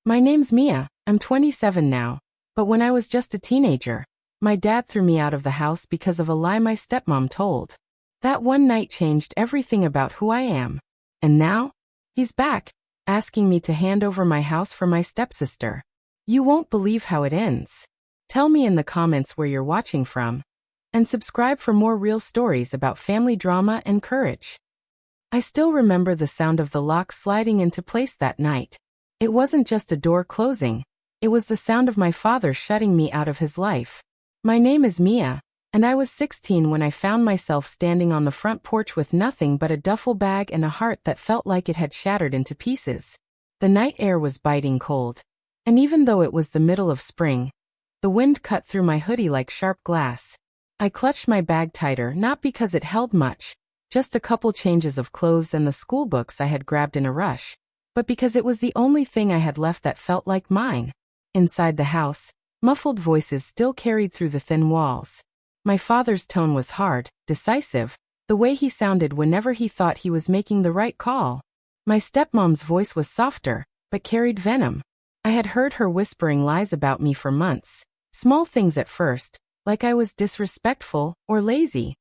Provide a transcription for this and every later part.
My name's Mia, I'm 27 now, but when I was just a teenager, my dad threw me out of the house because of a lie my stepmom told. That one night changed everything about who I am. And now, he's back, asking me to hand over my house for my stepsister. You won't believe how it ends. Tell me in the comments where you're watching from. And subscribe for more real stories about family drama and courage. I still remember the sound of the lock sliding into place that night. It wasn't just a door closing. It was the sound of my father shutting me out of his life. My name is Mia, and I was 16 when I found myself standing on the front porch with nothing but a duffel bag and a heart that felt like it had shattered into pieces. The night air was biting cold, and even though it was the middle of spring, the wind cut through my hoodie like sharp glass. I clutched my bag tighter not because it held much, just a couple changes of clothes and the school books I had grabbed in a rush, but because it was the only thing I had left that felt like mine. Inside the house, muffled voices still carried through the thin walls. My father's tone was hard, decisive, the way he sounded whenever he thought he was making the right call. My stepmom's voice was softer, but carried venom. I had heard her whispering lies about me for months, small things at first, like I was disrespectful or lazy.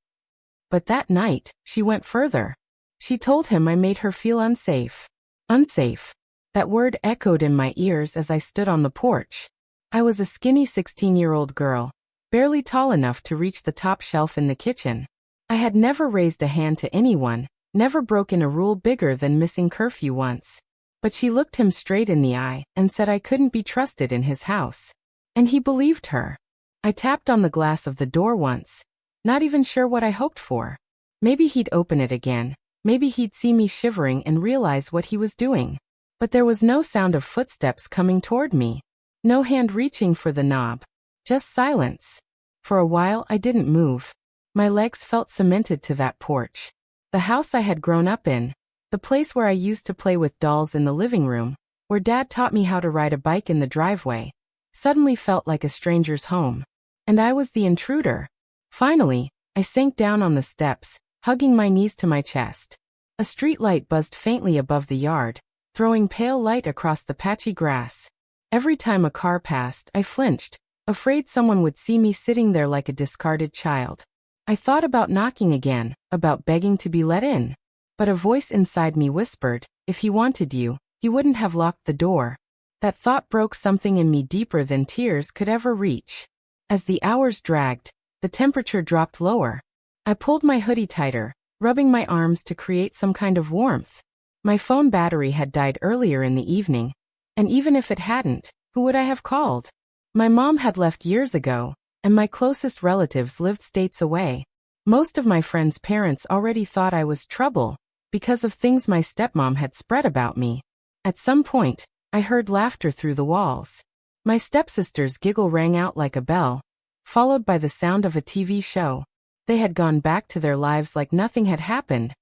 But that night, she went further. She told him I made her feel unsafe. Unsafe. That word echoed in my ears as I stood on the porch. I was a skinny 16-year-old girl, barely tall enough to reach the top shelf in the kitchen. I had never raised a hand to anyone, never broken a rule bigger than missing curfew once. But she looked him straight in the eye and said I couldn't be trusted in his house. And he believed her. I tapped on the glass of the door once, not even sure what I hoped for. Maybe he'd open it again, maybe he'd see me shivering and realize what he was doing. But there was no sound of footsteps coming toward me. No hand reaching for the knob. Just silence. For a while I didn't move. My legs felt cemented to that porch. The house I had grown up in, the place where I used to play with dolls in the living room, where Dad taught me how to ride a bike in the driveway, suddenly felt like a stranger's home. And I was the intruder. Finally, I sank down on the steps, hugging my knees to my chest. A street light buzzed faintly above the yard, throwing pale light across the patchy grass. Every time a car passed, I flinched, afraid someone would see me sitting there like a discarded child. I thought about knocking again, about begging to be let in. But a voice inside me whispered, if he wanted you, he wouldn't have locked the door. That thought broke something in me deeper than tears could ever reach. As the hours dragged, the temperature dropped lower. I pulled my hoodie tighter, rubbing my arms to create some kind of warmth. My phone battery had died earlier in the evening, and even if it hadn't, who would I have called? My mom had left years ago, and my closest relatives lived states away. Most of my friends' parents already thought I was trouble, because of things my stepmom had spread about me. At some point, I heard laughter through the walls. My stepsister's giggle rang out like a bell, followed by the sound of a TV show. They had gone back to their lives like nothing had happened,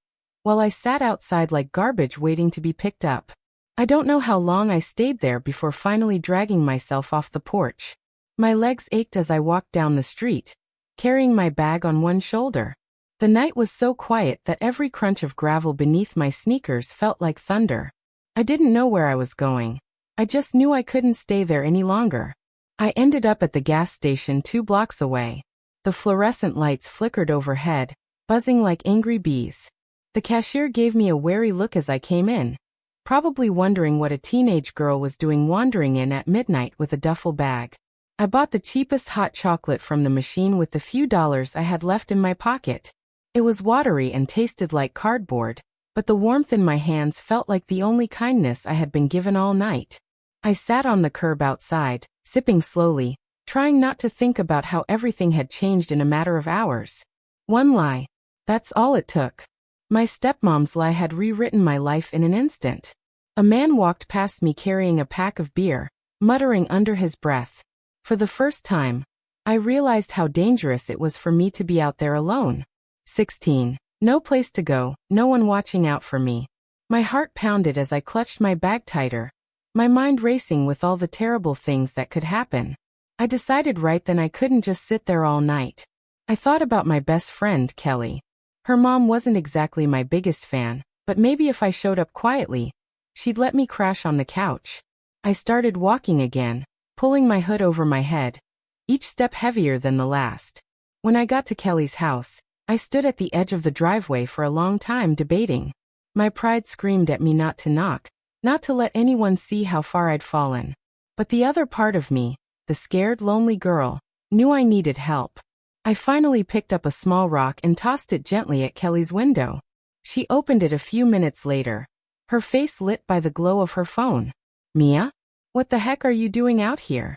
while I sat outside like garbage waiting to be picked up. I don't know how long I stayed there before finally dragging myself off the porch. My legs ached as I walked down the street, carrying my bag on one shoulder. The night was so quiet that every crunch of gravel beneath my sneakers felt like thunder. I didn't know where I was going. I just knew I couldn't stay there any longer. I ended up at the gas station 2 blocks away. The fluorescent lights flickered overhead, buzzing like angry bees. The cashier gave me a wary look as I came in, probably wondering what a teenage girl was doing wandering in at midnight with a duffel bag. I bought the cheapest hot chocolate from the machine with the few dollars I had left in my pocket. It was watery and tasted like cardboard, but the warmth in my hands felt like the only kindness I had been given all night. I sat on the curb outside, sipping slowly, trying not to think about how everything had changed in a matter of hours. One lie. That's all it took. My stepmom's lie had rewritten my life in an instant. A man walked past me carrying a pack of beer, muttering under his breath. For the first time, I realized how dangerous it was for me to be out there alone. 16. No place to go, no one watching out for me. My heart pounded as I clutched my bag tighter, my mind racing with all the terrible things that could happen. I decided right then I couldn't just sit there all night. I thought about my best friend, Kelly. Her mom wasn't exactly my biggest fan, but maybe if I showed up quietly, she'd let me crash on the couch. I started walking again, pulling my hood over my head, each step heavier than the last. When I got to Kelly's house, I stood at the edge of the driveway for a long time debating. My pride screamed at me not to knock, not to let anyone see how far I'd fallen. But the other part of me, the scared, lonely girl, knew I needed help. I finally picked up a small rock and tossed it gently at Kelly's window. She opened it a few minutes later, her face lit by the glow of her phone. "Mia? What the heck are you doing out here?"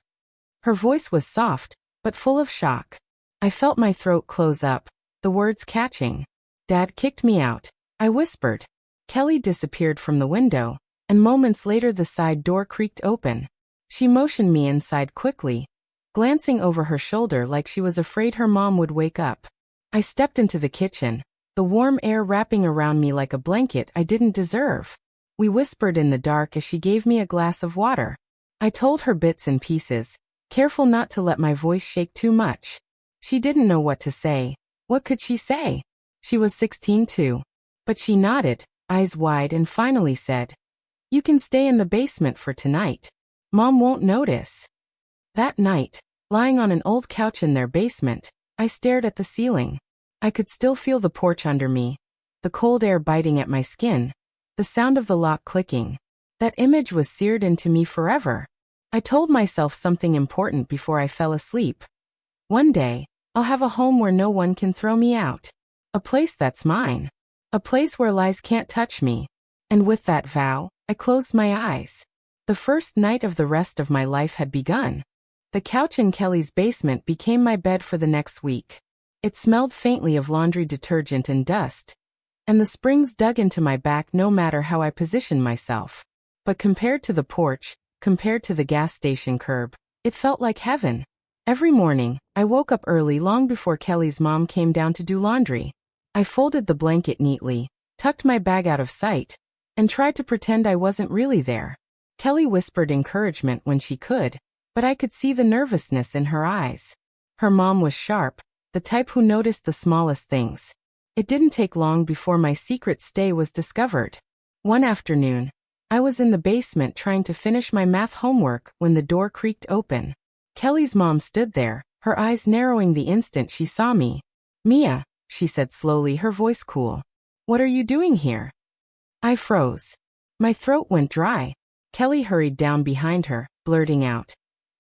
Her voice was soft, but full of shock. I felt my throat close up, the words catching. "Dad kicked me out," I whispered. Kelly disappeared from the window, and moments later the side door creaked open. She motioned me inside quickly, glancing over her shoulder like she was afraid her mom would wake up. I stepped into the kitchen, the warm air wrapping around me like a blanket I didn't deserve. We whispered in the dark as she gave me a glass of water. I told her bits and pieces, careful not to let my voice shake too much. She didn't know what to say. What could she say? She was 16 too. But she nodded, eyes wide, and finally said, "You can stay in the basement for tonight. Mom won't notice." That night, lying on an old couch in their basement, I stared at the ceiling. I could still feel the porch under me, the cold air biting at my skin, the sound of the lock clicking. That image was seared into me forever. I told myself something important before I fell asleep. One day, I'll have a home where no one can throw me out. A place that's mine. A place where lies can't touch me. And with that vow, I closed my eyes. The first night of the rest of my life had begun. The couch in Kelly's basement became my bed for the next week. It smelled faintly of laundry detergent and dust, and the springs dug into my back no matter how I positioned myself. But compared to the porch, compared to the gas station curb, it felt like heaven. Every morning, I woke up early long before Kelly's mom came down to do laundry. I folded the blanket neatly, tucked my bag out of sight, and tried to pretend I wasn't really there. Kelly whispered encouragement when she could, but I could see the nervousness in her eyes. Her mom was sharp, the type who noticed the smallest things. It didn't take long before my secret stay was discovered. One afternoon, I was in the basement trying to finish my math homework when the door creaked open. Kelly's mom stood there, her eyes narrowing the instant she saw me. "Mia," she said slowly, her voice cool. "What are you doing here?" I froze. My throat went dry. Kelly hurried down behind her, blurting out,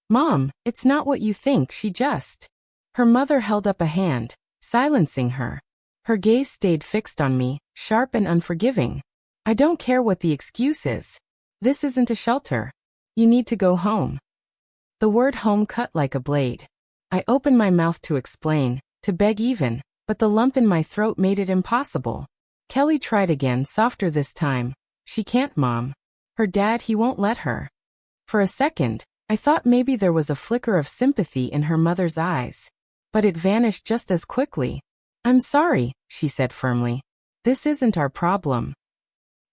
"Mom, it's not what you think, she just..." Her mother held up a hand, silencing her. Her gaze stayed fixed on me, sharp and unforgiving. "I don't care what the excuse is. This isn't a shelter. You need to go home." The word home cut like a blade. I opened my mouth to explain, to beg even, but the lump in my throat made it impossible. Kelly tried again, softer this time. "She can't, Mom. Her dad, he won't let her." For a second, I thought maybe there was a flicker of sympathy in her mother's eyes. But it vanished just as quickly. "I'm sorry," she said firmly. "This isn't our problem."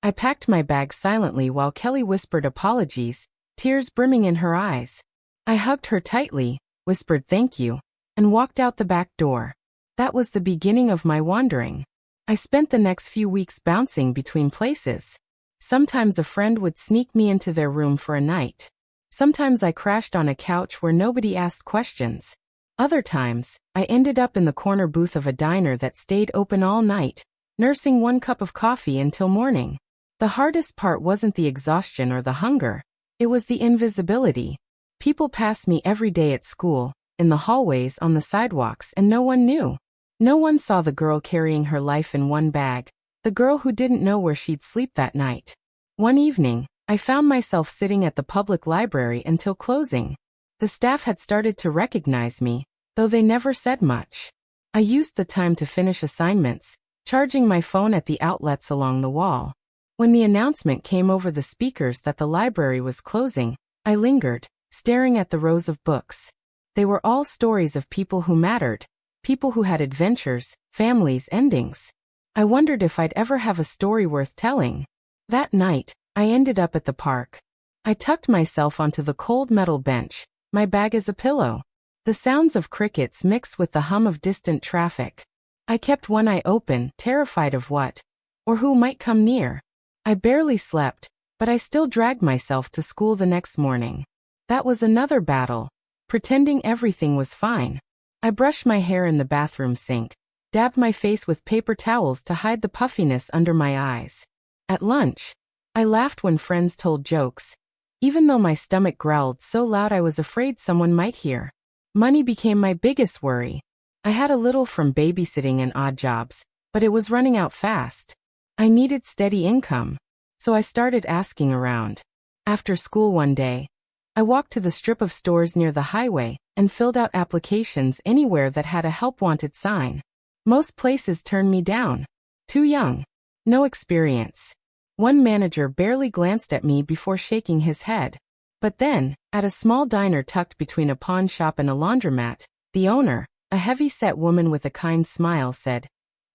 I packed my bag silently while Kelly whispered apologies, tears brimming in her eyes. I hugged her tightly, whispered thank you, and walked out the back door. That was the beginning of my wandering. I spent the next few weeks bouncing between places. Sometimes a friend would sneak me into their room for a night. Sometimes I crashed on a couch where nobody asked questions. Other times, I ended up in the corner booth of a diner that stayed open all night, nursing one cup of coffee until morning. The hardest part wasn't the exhaustion or the hunger. It was the invisibility. People passed me every day at school, in the hallways, on the sidewalks, and no one knew. No one saw the girl carrying her life in one bag, the girl who didn't know where she'd sleep that night. One evening, I found myself sitting at the public library until closing. The staff had started to recognize me, though they never said much. I used the time to finish assignments, charging my phone at the outlets along the wall. When the announcement came over the speakers that the library was closing, I lingered, staring at the rows of books. They were all stories of people who mattered, people who had adventures, families, endings. I wondered if I'd ever have a story worth telling. That night, I ended up at the park. I tucked myself onto the cold metal bench, my bag as a pillow. The sounds of crickets mixed with the hum of distant traffic. I kept one eye open, terrified of what, or who might come near. I barely slept, but I still dragged myself to school the next morning. That was another battle, pretending everything was fine. I brushed my hair in the bathroom sink, dabbed my face with paper towels to hide the puffiness under my eyes. At lunch, I laughed when friends told jokes, even though my stomach growled so loud I was afraid someone might hear. Money became my biggest worry. I had a little from babysitting and odd jobs, but it was running out fast. I needed steady income, so I started asking around. After school one day, I walked to the strip of stores near the highway and filled out applications anywhere that had a help wanted sign. Most places turned me down. Too young. No experience. One manager barely glanced at me before shaking his head. But then, at a small diner tucked between a pawn shop and a laundromat, the owner, a heavy-set woman with a kind smile, said,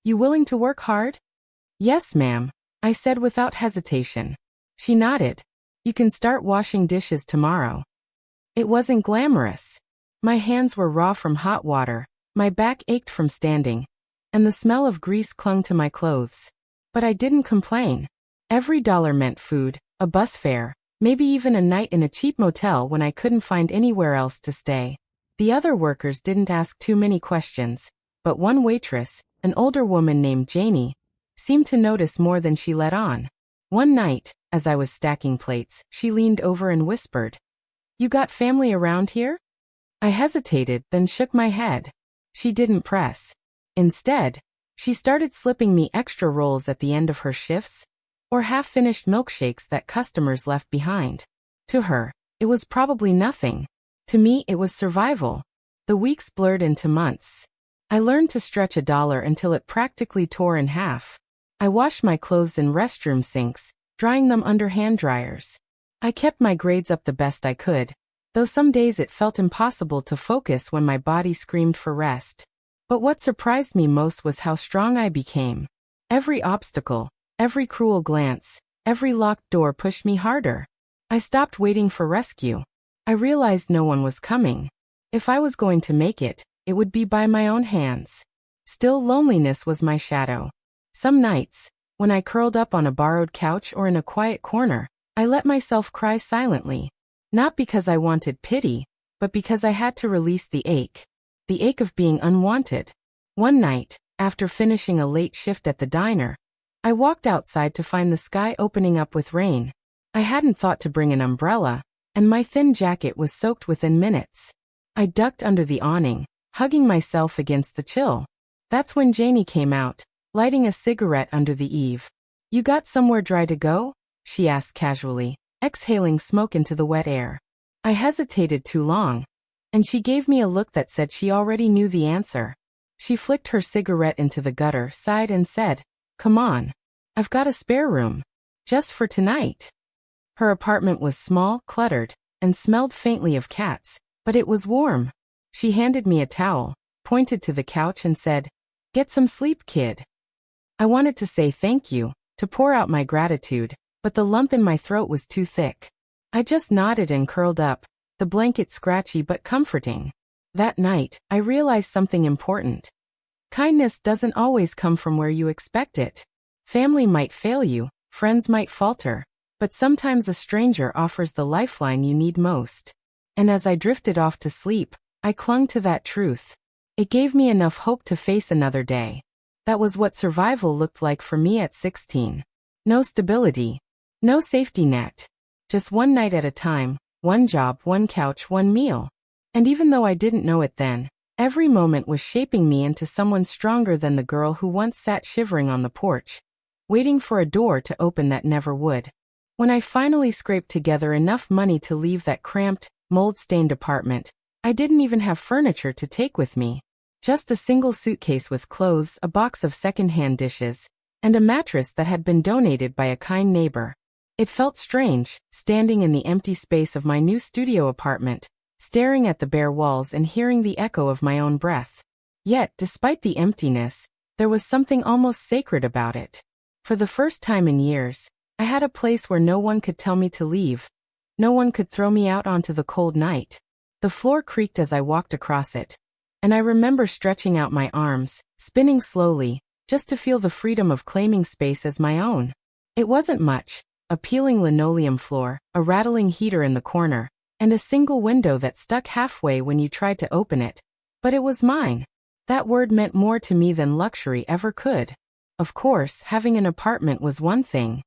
"You willing to work hard?" "Yes, ma'am," I said without hesitation. She nodded. "You can start washing dishes tomorrow." It wasn't glamorous. My hands were raw from hot water, my back ached from standing, and the smell of grease clung to my clothes. But I didn't complain. Every dollar meant food, a bus fare, maybe even a night in a cheap motel when I couldn't find anywhere else to stay. The other workers didn't ask too many questions, but one waitress, an older woman named Janie, seemed to notice more than she let on. One night, as I was stacking plates, she leaned over and whispered, "You got family around here?" I hesitated, then shook my head. She didn't press. Instead, she started slipping me extra rolls at the end of her shifts, or half-finished milkshakes that customers left behind. To her, it was probably nothing. To me, it was survival. The weeks blurred into months. I learned to stretch $1 until it practically tore in half. I washed my clothes in restroom sinks, drying them under hand dryers. I kept my grades up the best I could, though some days it felt impossible to focus when my body screamed for rest. But what surprised me most was how strong I became. Every obstacle, every cruel glance, every locked door pushed me harder. I stopped waiting for rescue. I realized no one was coming. If I was going to make it, it would be by my own hands. Still, loneliness was my shadow. Some nights, when I curled up on a borrowed couch or in a quiet corner, I let myself cry silently. Not because I wanted pity, but because I had to release the ache of being unwanted. One night, after finishing a late shift at the diner, I walked outside to find the sky opening up with rain. I hadn't thought to bring an umbrella, and my thin jacket was soaked within minutes. I ducked under the awning, hugging myself against the chill. That's when Janie came out, lighting a cigarette under the eave. "You got somewhere dry to go?" she asked casually, exhaling smoke into the wet air. I hesitated too long, and she gave me a look that said she already knew the answer. She flicked her cigarette into the gutter, sighed, and said, "Come on. I've got a spare room. Just for tonight." Her apartment was small, cluttered, and smelled faintly of cats, but it was warm. She handed me a towel, pointed to the couch, and said, "Get some sleep, kid." I wanted to say thank you, to pour out my gratitude, but the lump in my throat was too thick. I just nodded and curled up, the blanket scratchy but comforting. That night, I realized something important. Kindness doesn't always come from where you expect it. Family might fail you, friends might falter, but sometimes a stranger offers the lifeline you need most. And as I drifted off to sleep, I clung to that truth. It gave me enough hope to face another day. That was what survival looked like for me at 16. No stability, no safety net. Just one night at a time, one job, one couch, one meal. And even though I didn't know it then, every moment was shaping me into someone stronger than the girl who once sat shivering on the porch, waiting for a door to open that never would. When I finally scraped together enough money to leave that cramped, mold-stained apartment, I didn't even have furniture to take with me. Just a single suitcase with clothes, a box of second-hand dishes, and a mattress that had been donated by a kind neighbor. It felt strange, standing in the empty space of my new studio apartment, staring at the bare walls and hearing the echo of my own breath. Yet, despite the emptiness, there was something almost sacred about it. For the first time in years, I had a place where no one could tell me to leave. No one could throw me out onto the cold night. The floor creaked as I walked across it, and I remember stretching out my arms, spinning slowly, just to feel the freedom of claiming space as my own. It wasn't much, a peeling linoleum floor, a rattling heater in the corner, and a single window that stuck halfway when you tried to open it. But it was mine. That word meant more to me than luxury ever could. Of course, having an apartment was one thing.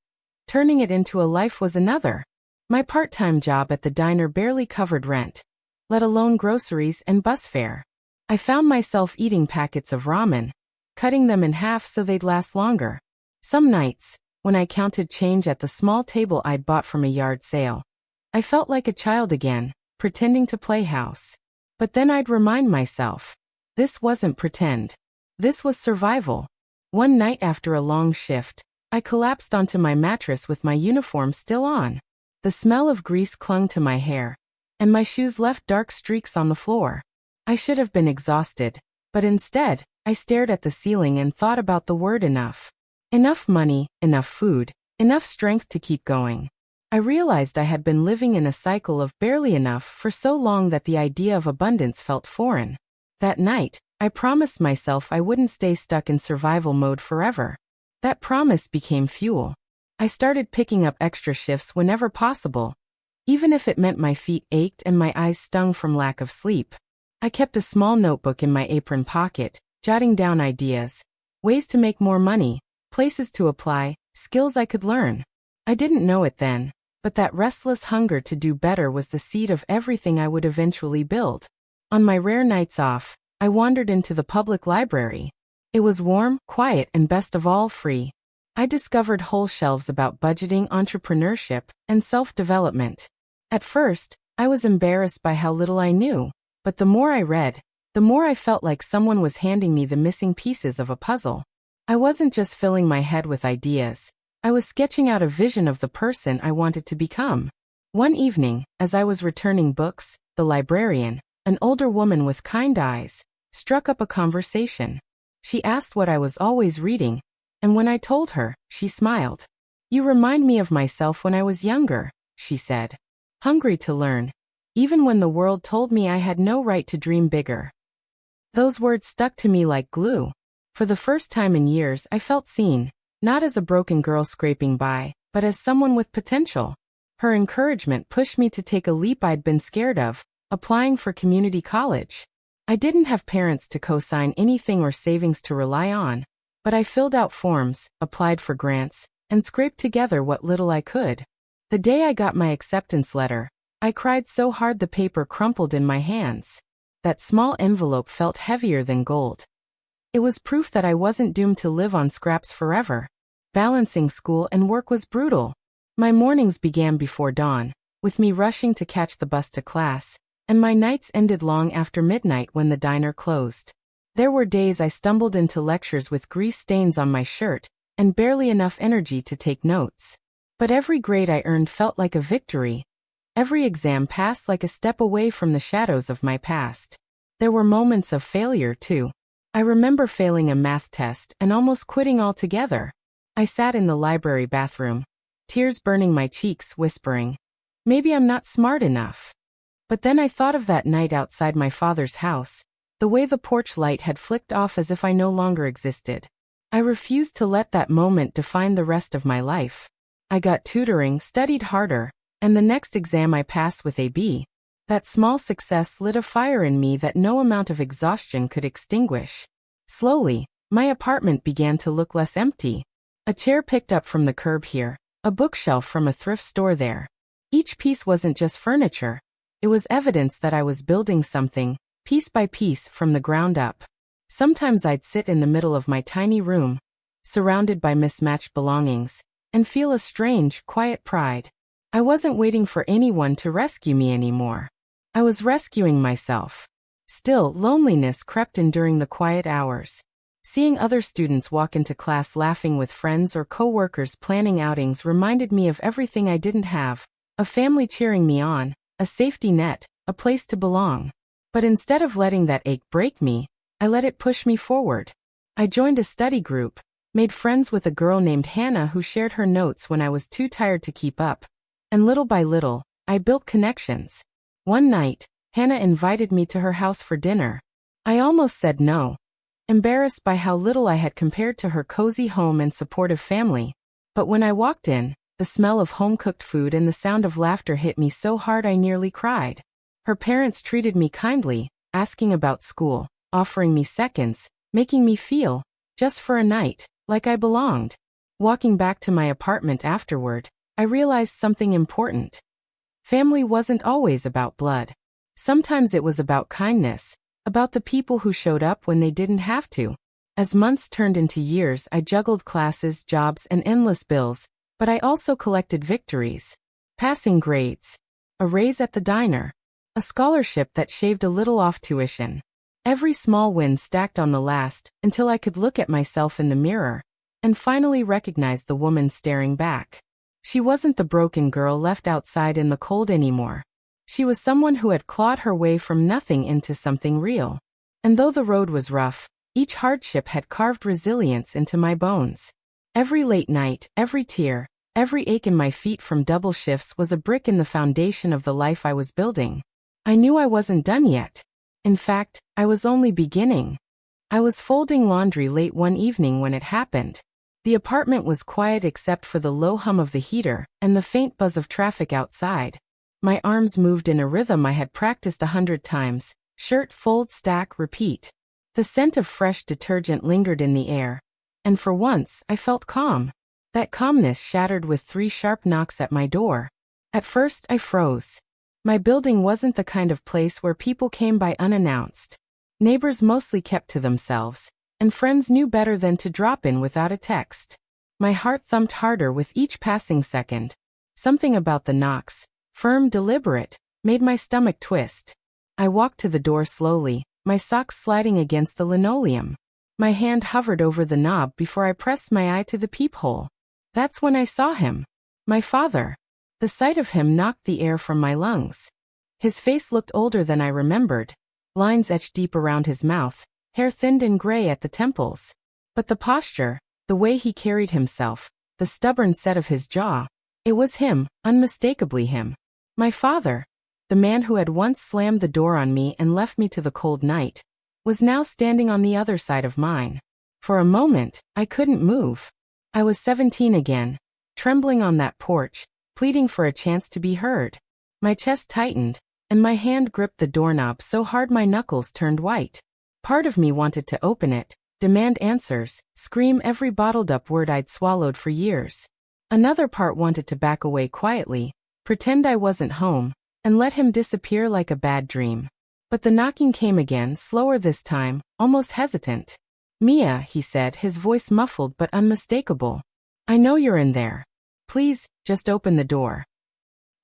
Turning it into a life was another. My part-time job at the diner barely covered rent, let alone groceries and bus fare. I found myself eating packets of ramen, cutting them in half so they'd last longer. Some nights, when I counted change at the small table I'd bought from a yard sale, I felt like a child again, pretending to play house. But then I'd remind myself, this wasn't pretend. This was survival. One night after a long shift, I collapsed onto my mattress with my uniform still on. The smell of grease clung to my hair, and my shoes left dark streaks on the floor. I should have been exhausted, but instead, I stared at the ceiling and thought about the word enough. Enough money, enough food, enough strength to keep going. I realized I had been living in a cycle of barely enough for so long that the idea of abundance felt foreign. That night, I promised myself I wouldn't stay stuck in survival mode forever. That promise became fuel. I started picking up extra shifts whenever possible, even if it meant my feet ached and my eyes stung from lack of sleep. I kept a small notebook in my apron pocket, jotting down ideas, ways to make more money, places to apply, skills I could learn. I didn't know it then, but that restless hunger to do better was the seed of everything I would eventually build. On my rare nights off, I wandered into the public library. It was warm, quiet, and best of all, free. I discovered whole shelves about budgeting, entrepreneurship, and self-development. At first, I was embarrassed by how little I knew, but the more I read, the more I felt like someone was handing me the missing pieces of a puzzle. I wasn't just filling my head with ideas. I was sketching out a vision of the person I wanted to become. One evening, as I was returning books, the librarian, an older woman with kind eyes, struck up a conversation. She asked what I was always reading, and when I told her, she smiled. "You remind me of myself when I was younger," she said. "Hungry to learn, even when the world told me I had no right to dream bigger." Those words stuck to me like glue. For the first time in years, I felt seen, not as a broken girl scraping by, but as someone with potential. Her encouragement pushed me to take a leap I'd been scared of, applying for community college. I didn't have parents to co-sign anything or savings to rely on, but I filled out forms, applied for grants, and scraped together what little I could. The day I got my acceptance letter, I cried so hard the paper crumpled in my hands. That small envelope felt heavier than gold. It was proof that I wasn't doomed to live on scraps forever. Balancing school and work was brutal. My mornings began before dawn, with me rushing to catch the bus to class, and my nights ended long after midnight when the diner closed. There were days I stumbled into lectures with grease stains on my shirt, and barely enough energy to take notes. But every grade I earned felt like a victory. Every exam passed like a step away from the shadows of my past. There were moments of failure, too. I remember failing a math test and almost quitting altogether. I sat in the library bathroom, tears burning my cheeks, whispering, "Maybe I'm not smart enough." But then I thought of that night outside my father's house, the way the porch light had flicked off as if I no longer existed. I refused to let that moment define the rest of my life. I got tutoring, studied harder, and the next exam I passed with a B. That small success lit a fire in me that no amount of exhaustion could extinguish. Slowly, my apartment began to look less empty. A chair picked up from the curb here, a bookshelf from a thrift store there. Each piece wasn't just furniture. It was evidence that I was building something, piece by piece, from the ground up. Sometimes I'd sit in the middle of my tiny room, surrounded by mismatched belongings, and feel a strange, quiet pride. I wasn't waiting for anyone to rescue me anymore. I was rescuing myself. Still, loneliness crept in during the quiet hours. Seeing other students walk into class laughing with friends or co-workers planning outings reminded me of everything I didn't have: a family cheering me on, a safety net, a place to belong. But instead of letting that ache break me, I let it push me forward. I joined a study group, made friends with a girl named Hannah who shared her notes when I was too tired to keep up. And little by little, I built connections. One night, Hannah invited me to her house for dinner. I almost said no, embarrassed by how little I had compared to her cozy home and supportive family. But when I walked in, The smell of home-cooked food and the sound of laughter hit me so hard I nearly cried. Her parents treated me kindly, asking about school, offering me seconds, making me feel, just for a night, like I belonged. Walking back to my apartment afterward, I realized something important. Family wasn't always about blood. Sometimes it was about kindness, about the people who showed up when they didn't have to. As months turned into years, I juggled classes, jobs, and endless bills, but I also collected victories. Passing grades, a raise at the diner, a scholarship that shaved a little off tuition. Every small win stacked on the last, until I could look at myself in the mirror and finally recognize the woman staring back. She wasn't the broken girl left outside in the cold anymore. She was someone who had clawed her way from nothing into something real. And though the road was rough, each hardship had carved resilience into my bones. Every late night, every tear, every ache in my feet from double shifts was a brick in the foundation of the life I was building. I knew I wasn't done yet. In fact, I was only beginning. I was folding laundry late one evening when it happened. The apartment was quiet except for the low hum of the heater and the faint buzz of traffic outside. My arms moved in a rhythm I had practiced 100 times. Shirt, fold, stack, repeat. The scent of fresh detergent lingered in the air. And for once, I felt calm. That calmness shattered with 3 sharp knocks at my door. At first, I froze. My building wasn't the kind of place where people came by unannounced. Neighbors mostly kept to themselves, and friends knew better than to drop in without a text. My heart thumped harder with each passing second. Something about the knocks, firm, deliberate, made my stomach twist. I walked to the door slowly, my socks sliding against the linoleum. My hand hovered over the knob before I pressed my eye to the peephole. That's when I saw him. My father. The sight of him knocked the air from my lungs. His face looked older than I remembered. Lines etched deep around his mouth, hair thinned and gray at the temples. But the posture, the way he carried himself, the stubborn set of his jaw, it was him, unmistakably him. My father, the man who had once slammed the door on me and left me to the cold night, was now standing on the other side of mine. For a moment, I couldn't move. I was 17 again, trembling on that porch, pleading for a chance to be heard. My chest tightened, and my hand gripped the doorknob so hard my knuckles turned white. Part of me wanted to open it, demand answers, scream every bottled-up word I'd swallowed for years. Another part wanted to back away quietly, pretend I wasn't home, and let him disappear like a bad dream. But the knocking came again, slower this time, almost hesitant. "Mia," he said, his voice muffled but unmistakable. "I know you're in there. Please, just open the door."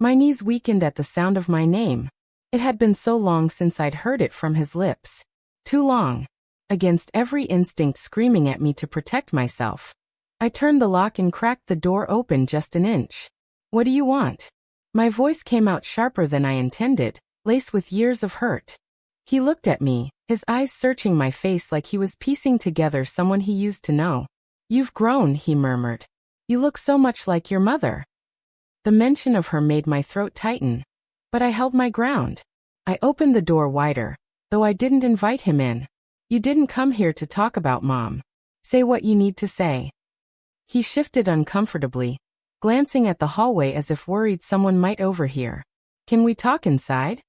My knees weakened at the sound of my name. It had been so long since I'd heard it from his lips. Too long. Against every instinct screaming at me to protect myself. I turned the lock and cracked the door open just an inch. "What do you want?" My voice came out sharper than I intended, laced with years of hurt. He looked at me, his eyes searching my face like he was piecing together someone he used to know. "You've grown," he murmured. "You look so much like your mother." The mention of her made my throat tighten, but I held my ground. I opened the door wider, though I didn't invite him in. "You didn't come here to talk about Mom. Say what you need to say." He shifted uncomfortably, glancing at the hallway as if worried someone might overhear. "Can we talk inside?"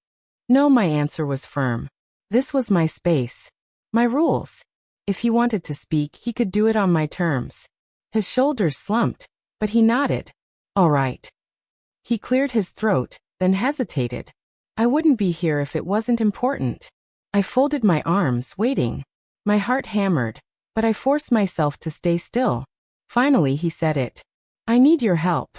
No, my answer was firm. This was my space. My rules. If he wanted to speak, he could do it on my terms. His shoulders slumped, but he nodded. "All right." He cleared his throat, then hesitated. "I wouldn't be here if it wasn't important." I folded my arms, waiting. My heart hammered, but I forced myself to stay still. Finally, he said it. "I need your help."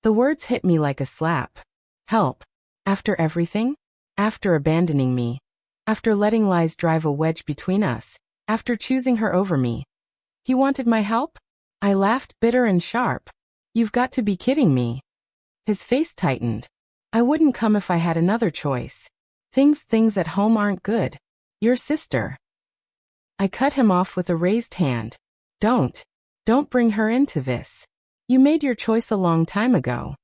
The words hit me like a slap. Help? After everything? After abandoning me? After letting lies drive a wedge between us? After choosing her over me? He wanted my help? I laughed, bitter and sharp. "You've got to be kidding me." His face tightened. "I wouldn't come if I had another choice. Things at home aren't good. Your sister." I cut him off with a raised hand. Don't bring her into this. You made your choice a long time ago."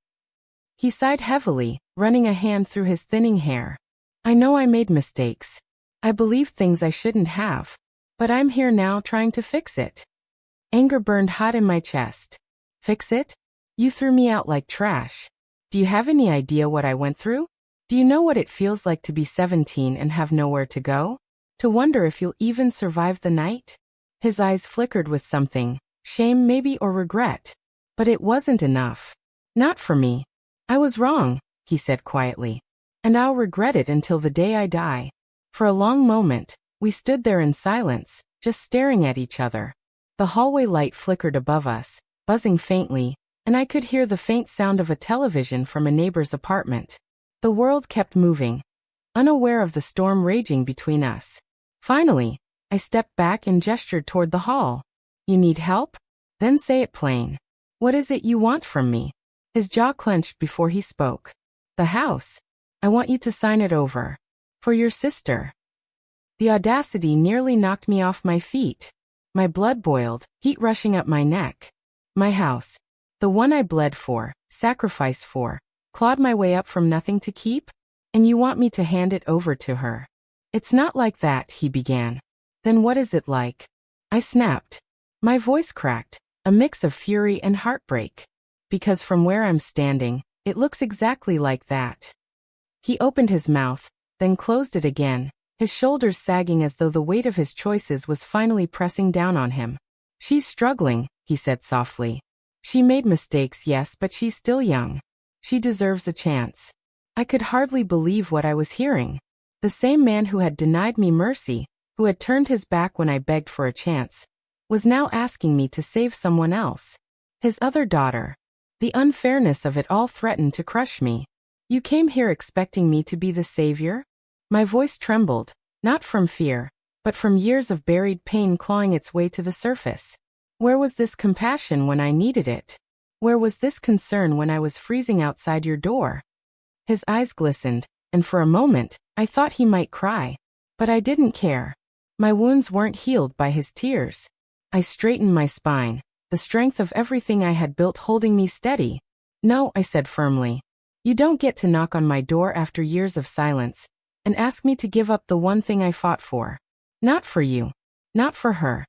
He sighed heavily, running a hand through his thinning hair. "I know I made mistakes. I believed things I shouldn't have. But I'm here now trying to fix it." Anger burned hot in my chest. Fix it? You threw me out like trash. Do you have any idea what I went through? Do you know what it feels like to be 17 and have nowhere to go? To wonder if you'll even survive the night? His eyes flickered with something, shame maybe or regret. But it wasn't enough. Not for me. I was wrong, he said quietly. And I'll regret it until the day I die. For a long moment, we stood there in silence, just staring at each other. The hallway light flickered above us, buzzing faintly, and I could hear the faint sound of a television from a neighbor's apartment. The world kept moving, unaware of the storm raging between us. Finally, I stepped back and gestured toward the hall. You need help? Then say it plain. What is it you want from me? His jaw clenched before he spoke. The house. I want you to sign it over. For your sister. The audacity nearly knocked me off my feet. My blood boiled, heat rushing up my neck. My house. The one I bled for, sacrificed for, clawed my way up from nothing to keep? And you want me to hand it over to her? It's not like that, he began. Then what is it like? I snapped. My voice cracked, a mix of fury and heartbreak. Because from where I'm standing, it looks exactly like that. He opened his mouth, then closed it again, his shoulders sagging as though the weight of his choices was finally pressing down on him. She's struggling, he said softly. She made mistakes, yes, but she's still young. She deserves a chance. I could hardly believe what I was hearing. The same man who had denied me mercy, who had turned his back when I begged for a chance, was now asking me to save someone else. His other daughter. The unfairness of it all threatened to crush me. You came here expecting me to be the savior? My voice trembled, not from fear, but from years of buried pain clawing its way to the surface. Where was this compassion when I needed it? Where was this concern when I was freezing outside your door? His eyes glistened, and for a moment, I thought he might cry. But I didn't care. My wounds weren't healed by his tears. I straightened my spine, the strength of everything I had built holding me steady. No, I said firmly. You don't get to knock on my door after years of silence, and ask me to give up the one thing I fought for. Not for you. Not for her.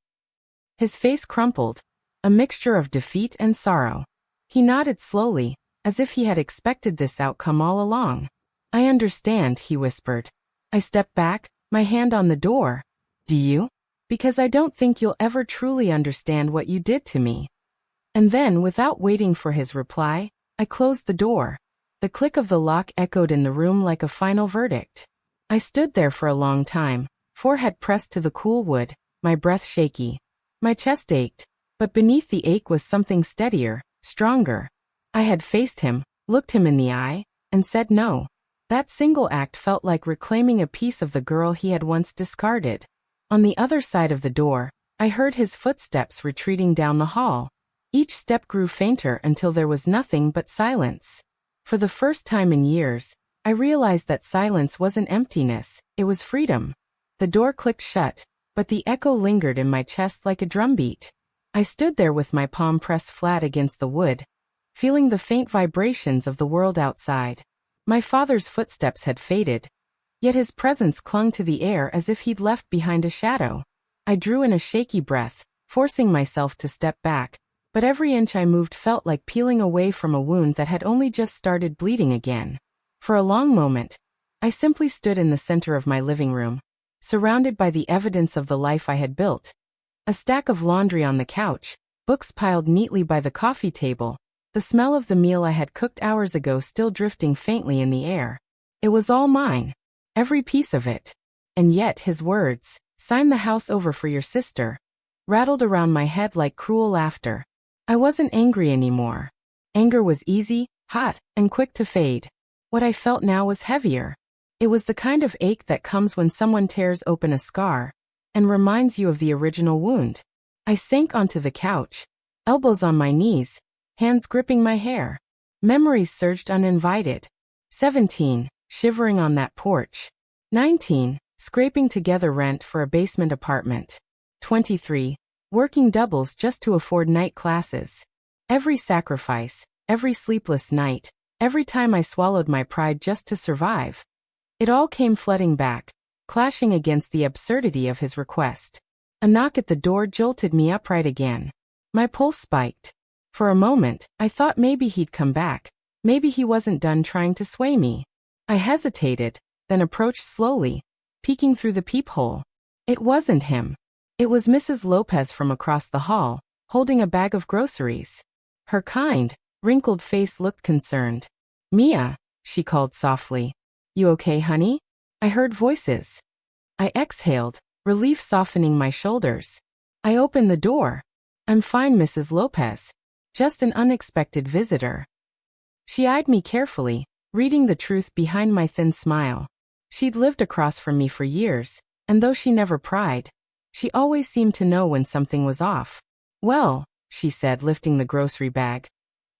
His face crumpled, a mixture of defeat and sorrow. He nodded slowly, as if he had expected this outcome all along. I understand, he whispered. I stepped back, my hand on the door. Do you? Because I don't think you'll ever truly understand what you did to me. And then, without waiting for his reply, I closed the door. The click of the lock echoed in the room like a final verdict. I stood there for a long time, forehead pressed to the cool wood, my breath shaky. My chest ached, but beneath the ache was something steadier, stronger. I had faced him, looked him in the eye, and said no. That single act felt like reclaiming a piece of the girl he had once discarded. On the other side of the door, I heard his footsteps retreating down the hall. Each step grew fainter until there was nothing but silence. For the first time in years, I realized that silence wasn't emptiness, it was freedom. The door clicked shut, but the echo lingered in my chest like a drumbeat. I stood there with my palm pressed flat against the wood, feeling the faint vibrations of the world outside. My father's footsteps had faded, yet his presence clung to the air as if he'd left behind a shadow. I drew in a shaky breath, forcing myself to step back, but every inch I moved felt like peeling away from a wound that had only just started bleeding again. For a long moment, I simply stood in the center of my living room, surrounded by the evidence of the life I had built. A stack of laundry on the couch, books piled neatly by the coffee table, the smell of the meal I had cooked hours ago still drifting faintly in the air. It was all mine. Every piece of it. And yet his words, "Sign the house over for your sister," rattled around my head like cruel laughter. I wasn't angry anymore. Anger was easy, hot, and quick to fade. What I felt now was heavier. It was the kind of ache that comes when someone tears open a scar and reminds you of the original wound. I sank onto the couch, elbows on my knees, hands gripping my hair. Memories surged uninvited. 17, shivering on that porch. 19, scraping together rent for a basement apartment. 23, working doubles just to afford night classes. Every sacrifice, every sleepless night, every time I swallowed my pride just to survive. It all came flooding back, clashing against the absurdity of his request. A knock at the door jolted me upright again. My pulse spiked. For a moment, I thought maybe he'd come back. Maybe he wasn't done trying to sway me. I hesitated, then approached slowly, peeking through the peephole. It wasn't him. It was Mrs. Lopez from across the hall, holding a bag of groceries. Her kind, wrinkled face looked concerned. "Mia," she called softly. "You okay, honey?" I heard voices. I exhaled, relief softening my shoulders. I opened the door. "I'm fine, Mrs. Lopez. Just an unexpected visitor." She eyed me carefully, reading the truth behind my thin smile. She'd lived across from me for years, and though she never pried, she always seemed to know when something was off. "Well," she said, lifting the grocery bag,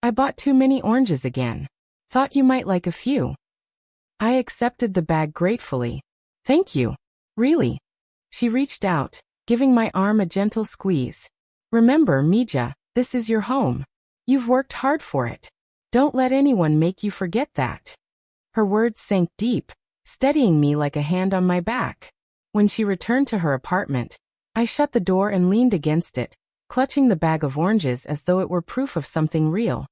"I bought too many oranges again. Thought you might like a few." I accepted the bag gratefully. "Thank you. Really." She reached out, giving my arm a gentle squeeze. "Remember, Mija, this is your home. You've worked hard for it. Don't let anyone make you forget that." Her words sank deep, steadying me like a hand on my back. When she returned to her apartment, I shut the door and leaned against it, clutching the bag of oranges as though it were proof of something real.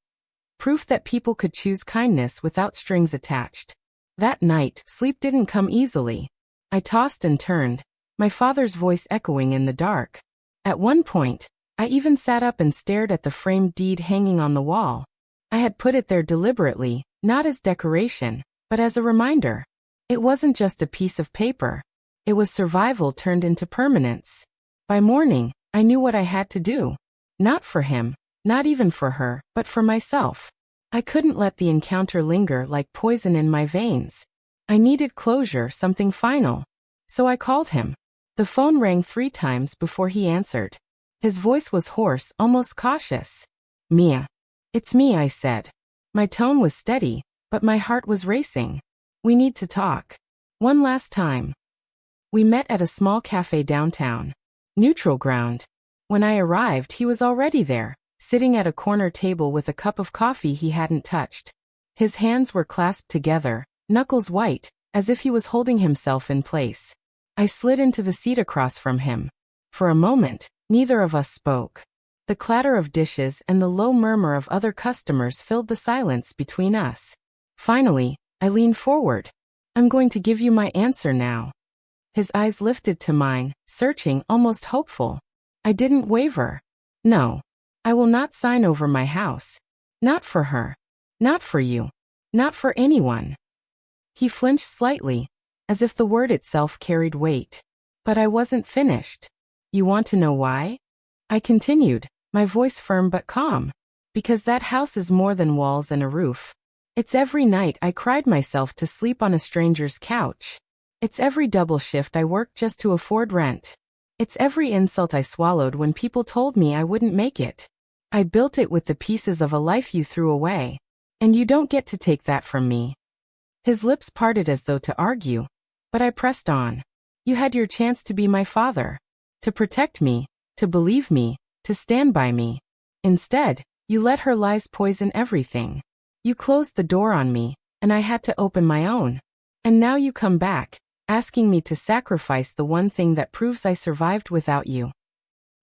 Proof that people could choose kindness without strings attached. That night, sleep didn't come easily. I tossed and turned, my father's voice echoing in the dark. At one point, I even sat up and stared at the framed deed hanging on the wall. I had put it there deliberately, not as decoration, but as a reminder. It wasn't just a piece of paper. It was survival turned into permanence. By morning, I knew what I had to do. Not for him, not even for her, but for myself. I couldn't let the encounter linger like poison in my veins. I needed closure, something final. So I called him. The phone rang 3 times before he answered. His voice was hoarse, almost cautious. "Mia." "It's me," I said. My tone was steady, but my heart was racing. "We need to talk. One last time." We met at a small cafe downtown. Neutral ground. When I arrived, he was already there, sitting at a corner table with a cup of coffee he hadn't touched. His hands were clasped together, knuckles white, as if he was holding himself in place. I slid into the seat across from him. For a moment, neither of us spoke. The clatter of dishes and the low murmur of other customers filled the silence between us. Finally, I leaned forward. "I'm going to give you my answer now." His eyes lifted to mine, searching, almost hopeful. I didn't waver. "No. I will not sign over my house. Not for her. Not for you. Not for anyone." He flinched slightly, as if the word itself carried weight. But I wasn't finished. "You want to know why?" I continued, my voice firm but calm. "Because that house is more than walls and a roof. It's every night I cried myself to sleep on a stranger's couch. It's every double shift I worked just to afford rent. It's every insult I swallowed when people told me I wouldn't make it. I built it with the pieces of a life you threw away. And you don't get to take that from me." His lips parted as though to argue, but I pressed on. "You had your chance to be my father. To protect me, to believe me, to stand by me. Instead, you let her lies poison everything. You closed the door on me, and I had to open my own. And now you come back, asking me to sacrifice the one thing that proves I survived without you."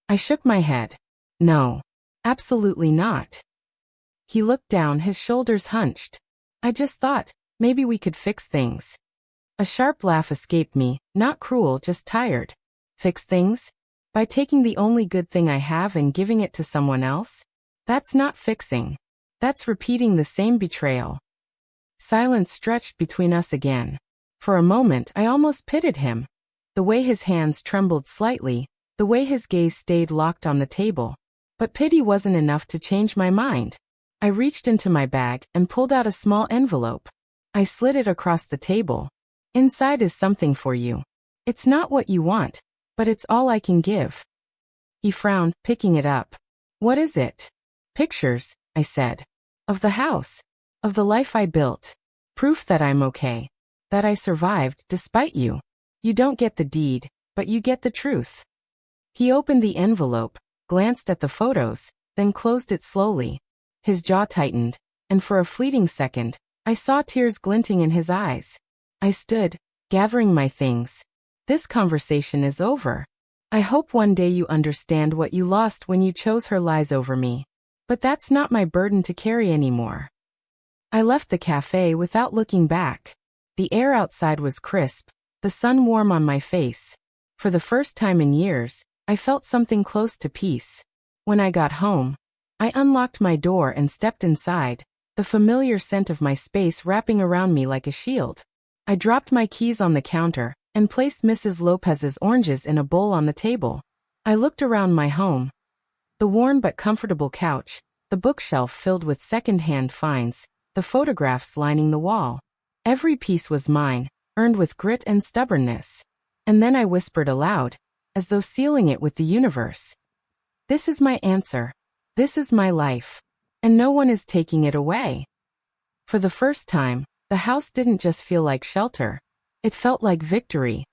I shook my head. "No. Absolutely not." He looked down, his shoulders hunched. "I just thought, maybe we could fix things." A sharp laugh escaped me, not cruel, just tired. "Fix things? By taking the only good thing I have and giving it to someone else? That's not fixing. That's repeating the same betrayal." Silence stretched between us again. For a moment I almost pitied him. The way his hands trembled slightly, the way his gaze stayed locked on the table. But pity wasn't enough to change my mind. I reached into my bag and pulled out a small envelope. I slid it across the table. "Inside is something for you. It's not what you want, but it's all I can give." He frowned, picking it up. "What is it?" "Pictures," I said. "Of the house. Of the life I built. Proof that I'm okay. That I survived, despite you. You don't get the deed, but you get the truth." He opened the envelope, glanced at the photos, then closed it slowly. His jaw tightened, and for a fleeting second, I saw tears glinting in his eyes. I stood, gathering my things. "This conversation is over. I hope one day you understand what you lost when you chose her lies over me." But that's not my burden to carry anymore. I left the cafe without looking back. The air outside was crisp, the sun warm on my face. For the first time in years, I felt something close to peace. When I got home, I unlocked my door and stepped inside, the familiar scent of my space wrapping around me like a shield. I dropped my keys on the counter and placed Mrs. Lopez's oranges in a bowl on the table. I looked around my home. The worn but comfortable couch, the bookshelf filled with second-hand finds, the photographs lining the wall. Every piece was mine, earned with grit and stubbornness. And then I whispered aloud, as though sealing it with the universe. This is my answer. This is my life. And no one is taking it away. For the first time, the house didn't just feel like shelter. It felt like victory.